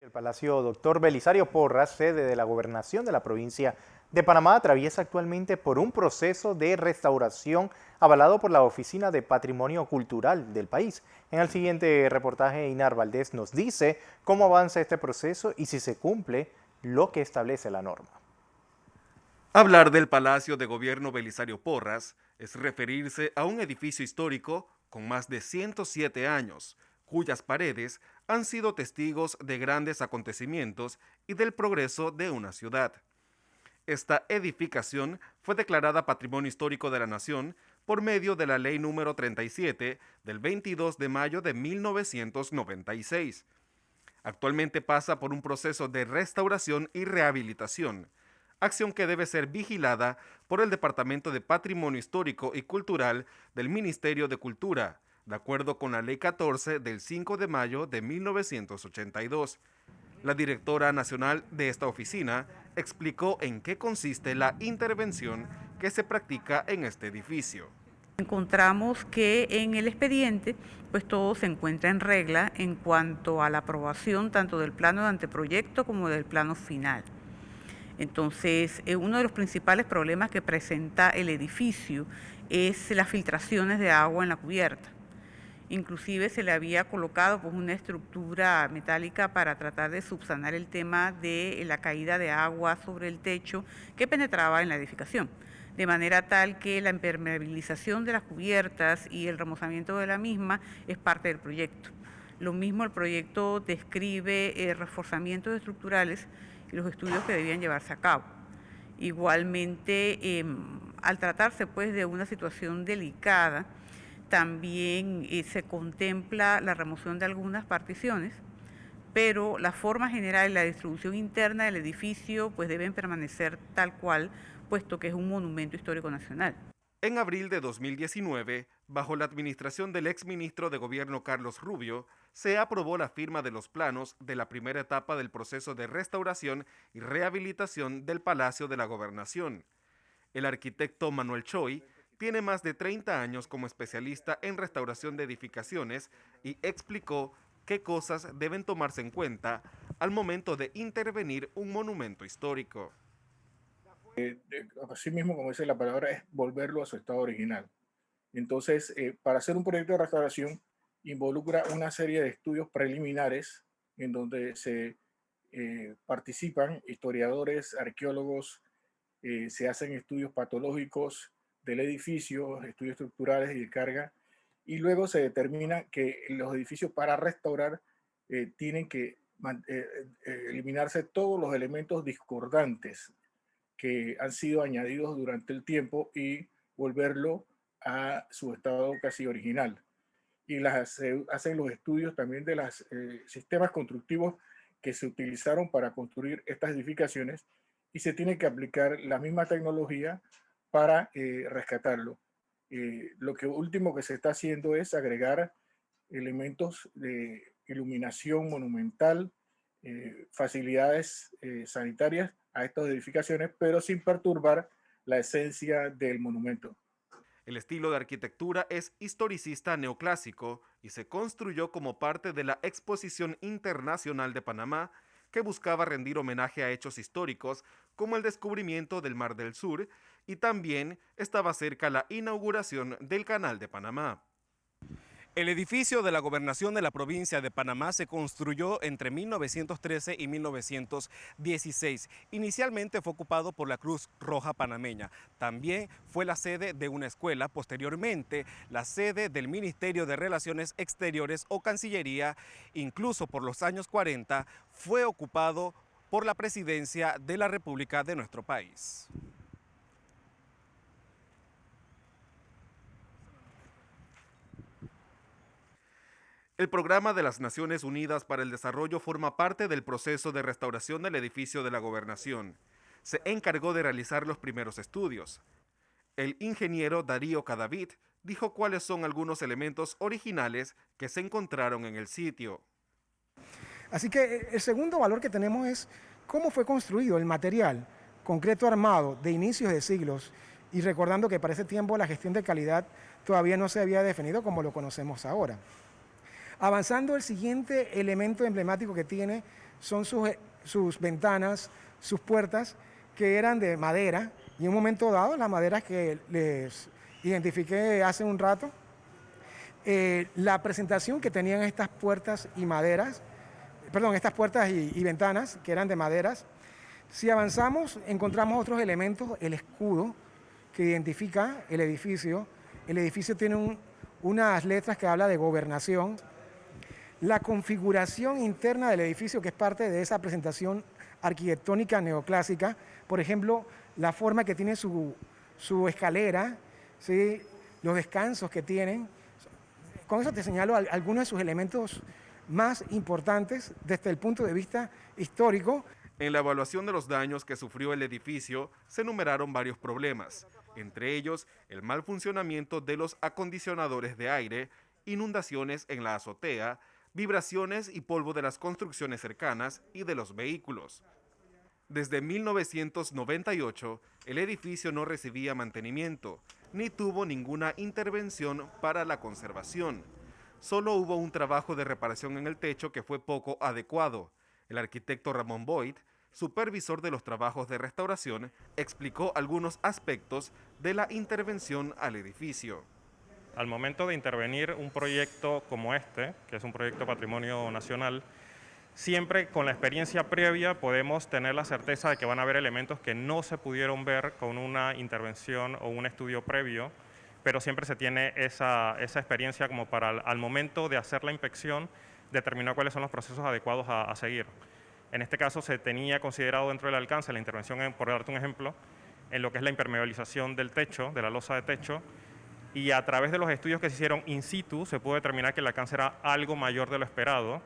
El Palacio Doctor Belisario Porras, sede de la Gobernación de la provincia de Panamá, atraviesa actualmente por un proceso de restauración avalado por la Oficina de Patrimonio Cultural del país. En el siguiente reportaje, Inar Valdés nos dice cómo avanza este proceso y si se cumple lo que establece la norma. Hablar del Palacio de Gobierno Belisario Porras es referirse a un edificio histórico con más de 107 años, cuyas paredes han sido testigos de grandes acontecimientos y del progreso de una ciudad. Esta edificación fue declarada Patrimonio Histórico de la Nación por medio de la Ley número 37 del 22 de mayo de 1996. Actualmente pasa por un proceso de restauración y rehabilitación, acción que debe ser vigilada por el Departamento de Patrimonio Histórico y Cultural del Ministerio de Cultura, de acuerdo con la Ley 14 del 5 de mayo de 1982. La directora nacional de esta oficina explicó en qué consiste la intervención que se practica en este edificio. Encontramos que en el expediente pues todo se encuentra en regla en cuanto a la aprobación tanto del plano de anteproyecto como del plano final. Entonces, uno de los principales problemas que presenta el edificio es las filtraciones de agua en la cubierta. Inclusive se le había colocado pues, una estructura metálica para tratar de subsanar el tema de la caída de agua sobre el techo que penetraba en la edificación, de manera tal que la impermeabilización de las cubiertas y el remozamiento de la misma es parte del proyecto. Lo mismo el proyecto describe reforzamientos estructurales y los estudios que debían llevarse a cabo. Igualmente, al tratarse pues de una situación delicada, también se contempla la remoción de algunas particiones, pero la forma general y la distribución interna del edificio pues deben permanecer tal cual, puesto que es un monumento histórico nacional. En abril de 2019, bajo la administración del exministro de Gobierno Carlos Rubio, se aprobó la firma de los planos de la primera etapa del proceso de restauración y rehabilitación del Palacio de la Gobernación. El arquitecto Manuel Choi tiene más de 30 años como especialista en restauración de edificaciones y explicó qué cosas deben tomarse en cuenta al momento de intervenir un monumento histórico. Así mismo, como dice la palabra, es volverlo a su estado original. Entonces, para hacer un proyecto de restauración involucra una serie de estudios preliminares en donde se participan historiadores, arqueólogos, se hacen estudios patológicos del edificio, estudios estructurales y de carga, y luego se determina que los edificios para restaurar tienen que eliminarse todos los elementos discordantes que han sido añadidos durante el tiempo y volverlo a su estado casi original. Y se hacen los estudios también de los sistemas constructivos que se utilizaron para construir estas edificaciones y se tiene que aplicar la misma tecnología para rescatarlo. Lo último que se está haciendo es agregar elementos de iluminación monumental, facilidades sanitarias a estas edificaciones, pero sin perturbar la esencia del monumento. El estilo de arquitectura es historicista neoclásico y se construyó como parte de la Exposición Internacional de Panamá, que buscaba rendir homenaje a hechos históricos como el descubrimiento del Mar del Sur, y también estaba cerca la inauguración del Canal de Panamá. El edificio de la Gobernación de la provincia de Panamá se construyó entre 1913 y 1916. Inicialmente fue ocupado por la Cruz Roja Panameña. También fue la sede de una escuela, posteriormente la sede del Ministerio de Relaciones Exteriores o Cancillería. Incluso por los años 40 fue ocupado por la presidencia de la República de nuestro país. El Programa de las Naciones Unidas para el Desarrollo forma parte del proceso de restauración del edificio de la Gobernación. Se encargó de realizar los primeros estudios. El ingeniero Darío Cadavid dijo cuáles son algunos elementos originales que se encontraron en el sitio. Así que el segundo valor que tenemos es cómo fue construido el material, concreto armado de inicios de siglos, y recordando que para ese tiempo la gestión de calidad todavía no se había definido como lo conocemos ahora. Avanzando, el siguiente elemento emblemático que tiene son sus ventanas, sus puertas, que eran de madera, y en un momento dado, las maderas que les identifiqué hace un rato, la presentación que tenían estas puertas y maderas, perdón, estas puertas y ventanas que eran de maderas. Si avanzamos, encontramos otros elementos, el escudo que identifica el edificio. El edificio tiene unas letras que habla de gobernación. La configuración interna del edificio, que es parte de esa presentación arquitectónica neoclásica, por ejemplo, la forma que tiene su escalera, ¿sí? Los descansos que tienen. Con eso te señalo algunos de sus elementos más importantes desde el punto de vista histórico. En la evaluación de los daños que sufrió el edificio se enumeraron varios problemas, entre ellos el mal funcionamiento de los acondicionadores de aire, inundaciones en la azotea, vibraciones y polvo de las construcciones cercanas y de los vehículos. Desde 1998, el edificio no recibía mantenimiento, ni tuvo ninguna intervención para la conservación. Solo hubo un trabajo de reparación en el techo que fue poco adecuado. El arquitecto Ramón Boyd, supervisor de los trabajos de restauración, explicó algunos aspectos de la intervención al edificio. Al momento de intervenir un proyecto como este, que es un proyecto patrimonio nacional, siempre con la experiencia previa podemos tener la certeza de que van a haber elementos que no se pudieron ver con una intervención o un estudio previo, pero siempre se tiene esa experiencia como para al momento de hacer la inspección determinar cuáles son los procesos adecuados a seguir. En este caso se tenía considerado dentro del alcance la intervención, por darte un ejemplo, en lo que es la impermeabilización del techo, de la losa de techo, y a través de los estudios que se hicieron in situ se pudo determinar que el alcance era algo mayor de lo esperado,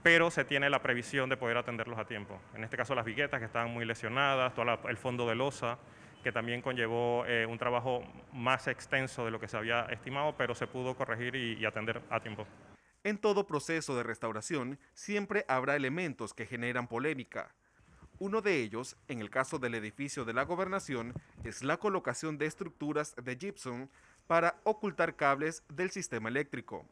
pero se tiene la previsión de poder atenderlos a tiempo. En este caso las viguetas que estaban muy lesionadas, todo el fondo de losa, que también conllevó un trabajo más extenso de lo que se había estimado, pero se pudo corregir y atender a tiempo. En todo proceso de restauración siempre habrá elementos que generan polémica. Uno de ellos, en el caso del edificio de la Gobernación, es la colocación de estructuras de gypsum para ocultar cables del sistema eléctrico.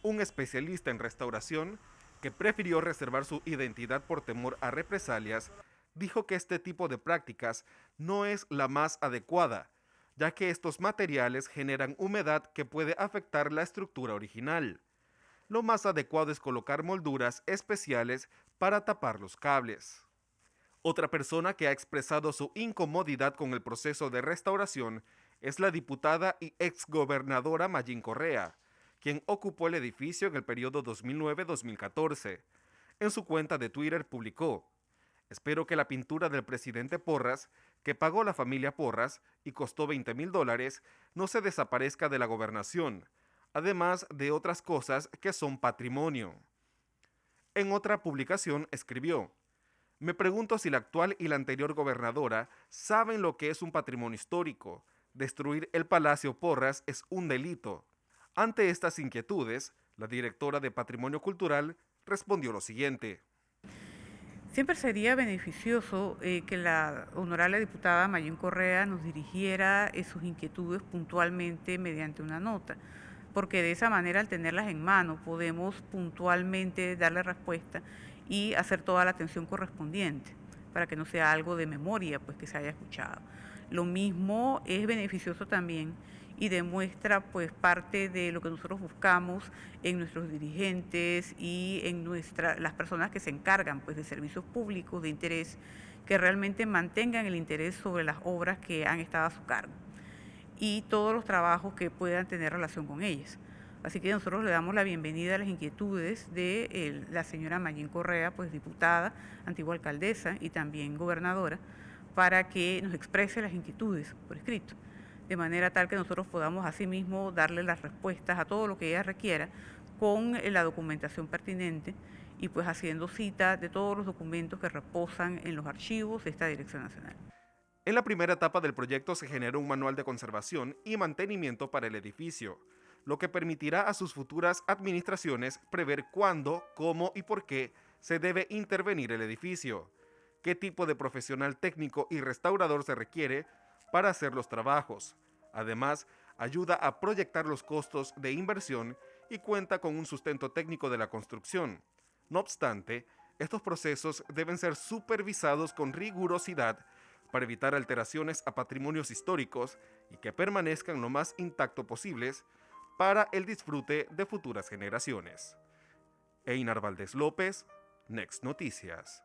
Un especialista en restauración, que prefirió reservar su identidad por temor a represalias, dijo que este tipo de prácticas no es la más adecuada, ya que estos materiales generan humedad que puede afectar la estructura original. Lo más adecuado es colocar molduras especiales para tapar los cables. Otra persona que ha expresado su incomodidad con el proceso de restauración es la diputada y exgobernadora Mayín Correa, quien ocupó el edificio en el periodo 2009-2014. En su cuenta de Twitter publicó: "Espero que la pintura del presidente Porras, que pagó la familia Porras y costó $20,000, no se desaparezca de la gobernación, además de otras cosas que son patrimonio". En otra publicación escribió: "Me pregunto si la actual y la anterior gobernadora saben lo que es un patrimonio histórico. Destruir el Palacio Porras es un delito". Ante estas inquietudes, la directora de Patrimonio Cultural respondió lo siguiente: Siempre sería beneficioso que la honorable diputada Mayín Correa nos dirigiera sus inquietudes puntualmente mediante una nota, porque de esa manera, al tenerlas en mano, podemos puntualmente darle respuesta y hacer toda la atención correspondiente, para que no sea algo de memoria, pues que se haya escuchado. Lo mismo es beneficioso también y demuestra pues parte de lo que nosotros buscamos en nuestros dirigentes y en las personas que se encargan pues de servicios públicos de interés, que realmente mantengan el interés sobre las obras que han estado a su cargo y todos los trabajos que puedan tener relación con ellas. Así que nosotros le damos la bienvenida a las inquietudes de la señora Mayín Correa, pues diputada, antigua alcaldesa y también gobernadora, para que nos exprese las inquietudes por escrito, de manera tal que nosotros podamos asimismo darle las respuestas a todo lo que ella requiera con la documentación pertinente y pues haciendo cita de todos los documentos que reposan en los archivos de esta Dirección Nacional. En la primera etapa del proyecto se generó un manual de conservación y mantenimiento para el edificio, lo que permitirá a sus futuras administraciones prever cuándo, cómo y por qué se debe intervenir el edificio, qué tipo de profesional técnico y restaurador se requiere para hacer los trabajos. Además, ayuda a proyectar los costos de inversión y cuenta con un sustento técnico de la construcción. No obstante, estos procesos deben ser supervisados con rigurosidad para evitar alteraciones a patrimonios históricos y que permanezcan lo más intacto posibles para el disfrute de futuras generaciones. Einar Valdés López, Next Noticias.